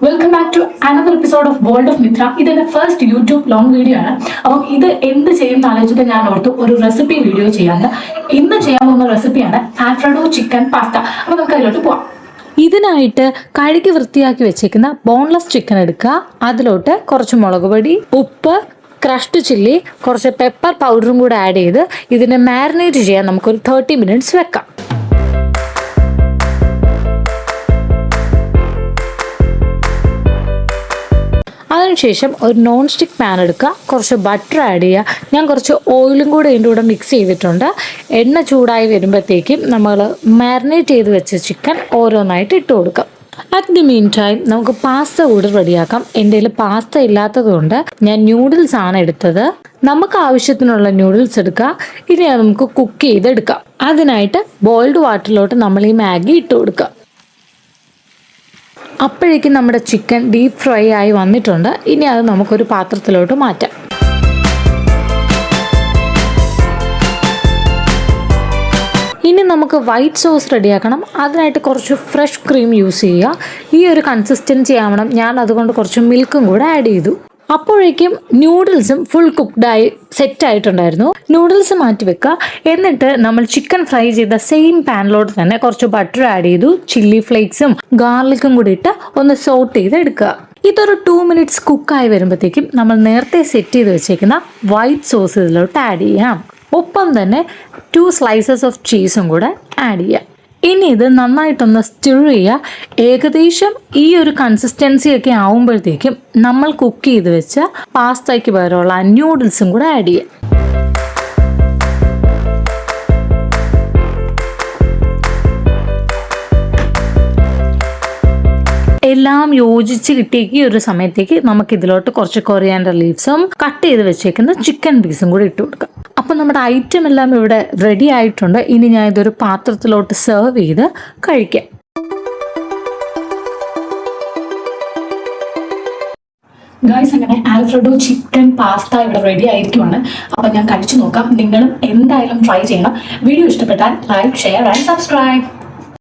Welcome back to another episode of world of Mitra. ഇതെന്റെ first YouTube long video ആണ്. അപ്പം ഇത് എന്ത് ചെയ്യുന്ന ആലോചിച്ചിട്ട് ഞാൻ ഓർത്തു ഒരു റെസിപ്പി വീഡിയോ ചെയ്യാൻ. ഇന്ന് ചെയ്യാൻ പോകുന്ന റെസിപ്പിയാണ് ആൽഫ്രെഡോ ചിക്കൻ പാസ്ത. അപ്പം നമുക്ക് അതിലോട്ട് പോവാം. ഇതിനായിട്ട് കഴുകി വൃത്തിയാക്കി വെച്ചേക്കുന്ന ബോൺലെസ് ചിക്കൻ എടുക്കുക. അതിലോട്ട് കുറച്ച് മുളക് പൊടി, ഉപ്പ്, ക്രഷ്ഡ് ചില്ലി, കുറച്ച് പെപ്പർ പൗഡറും കൂടെ ആഡ് ചെയ്ത് ഇതിനെ മാരിനേറ്റ് ചെയ്യാൻ നമുക്കൊരു 30 മിനിറ്റ്സ് വെക്കാം. അതിനുശേഷം ഒരു നോൺ സ്റ്റിക്ക് പാൻ എടുക്കുക, കുറച്ച് ബട്ടർ ആഡ് ചെയ്യുക. ഞാൻ കുറച്ച് ഓയിലും കൂടെ ഇതിൻ്റെ കൂടെ മിക്സ് ചെയ്തിട്ടുണ്ട്. എണ്ണ ചൂടായി വരുമ്പോഴത്തേക്കും നമ്മൾ മാരിനേറ്റ് ചെയ്ത് വെച്ച ചിക്കൻ ഓരോന്നായിട്ട് ഇട്ട് കൊടുക്കാം. അറ്റ് ദി മീൻ ടൈം നമുക്ക് പാസ്ത കൂടി റെഡിയാക്കാം. എൻ്റെ കയ്യിൽ പാസ്ത ഇല്ലാത്തത് കൊണ്ട് ഞാൻ ന്യൂഡിൽസ് ആണ് എടുത്തത്. നമുക്ക് ആവശ്യത്തിനുള്ള ന്യൂഡിൽസ് എടുക്കുക. ഇനി അത് നമുക്ക് കുക്ക് ചെയ്തെടുക്കാം. അതിനായിട്ട് ബോയിൽഡ് വാട്ടറിലോട്ട് നമ്മൾ ഈ മാഗി ഇട്ട് കൊടുക്കുക. അപ്പോഴേക്കും നമ്മുടെ ചിക്കൻ ഡീപ്പ് ഫ്രൈ ആയി വന്നിട്ടുണ്ട്. ഇനി അത് നമുക്കൊരു പാത്രത്തിലോട്ട് മാറ്റാം. ഇനി നമുക്ക് വൈറ്റ് സോസ് റെഡിയാക്കണം. അതിനായിട്ട് കുറച്ച് ഫ്രഷ് ക്രീം യൂസ് ചെയ്യുക. ഈ ഒരു കൺസിസ്റ്റൻസി ആവണം. ഞാൻ അതുകൊണ്ട് കുറച്ച് മിൽക്കും കൂടെ ആഡ് ചെയ്തു. അപ്പോഴേക്കും ന്യൂഡിൽസും ഫുൾ കുക്ക്ഡായി സെറ്റ് ആയിട്ടുണ്ടായിരുന്നു. നൂഡിൽസ് മാറ്റി വെക്കുക. എന്നിട്ട് നമ്മൾ ചിക്കൻ ഫ്രൈ ചെയ്ത സെയിം പാനിലോട്ട് തന്നെ കുറച്ച് ബട്ടർ ആഡ് ചെയ്തു. ചില്ലി ഫ്ലേക്സും ഗാർലിക്കും കൂടി ഇട്ട് ഒന്ന് സോട്ട് ചെയ്ത് എടുക്കുക. ഇതൊരു 2 മിനിറ്റ്സ് കുക്കായി വരുമ്പോഴത്തേക്കും നമ്മൾ നേരത്തെ സെറ്റ് ചെയ്ത് വെച്ചേക്കുന്ന വൈറ്റ് സോസ് ഇതിലോട്ട് ആഡ് ചെയ്യാം. ഒപ്പം തന്നെ 2 സ്ലൈസസ് ഓഫ് ചീസും കൂടെ ആഡ് ചെയ്യാം. ഇനി ഇത് നന്നായിട്ടൊന്ന് സ്റ്റിർ ചെയ്യുക. ഏകദേശം ഈ ഒരു കൺസിസ്റ്റൻസി ഒക്കെ ആവുമ്പോഴത്തേക്കും നമ്മൾ കുക്ക് ചെയ്ത് വെച്ച പാസ്തയ്ക്ക് പകരമുള്ള ന്യൂഡിൽസും കൂടെ ആഡ് ചെയ്യാം. എല്ലാം യോജിച്ച് കിട്ടിയ ഈ ഒരു സമയത്തേക്ക് നമുക്ക് ഇതിലോട്ട് കുറച്ച് കൊറിയാൻഡർ ലീവ്സും കട്ട് ചെയ്ത് വെച്ചേക്കുന്ന ചിക്കൻ പീസും കൂടി ഇട്ട് കൊടുക്കാം. അപ്പം നമ്മുടെ ഐറ്റം എല്ലാം ഇവിടെ റെഡി ആയിട്ടുണ്ട്. ഇനി ഞാൻ ഇതൊരു പാത്രത്തിലോട്ട് സെർവ് ചെയ്ത് കഴിക്കാം. ഗൈസ്, അങ്ങനെ ആൽഫ്രെഡോ ചിക്കൻ പാസ്ത ഇവിടെ റെഡി ആയിരിക്കുവാണ്. അപ്പം ഞാൻ കഴിച്ചു നോക്കാം. നിങ്ങളും എന്തായാലും ട്രൈ ചെയ്യണം. വീഡിയോ ഇഷ്ടപ്പെട്ടാൽ ലൈക്ക്, ഷെയർ ആൻഡ് സബ്സ്ക്രൈബ്.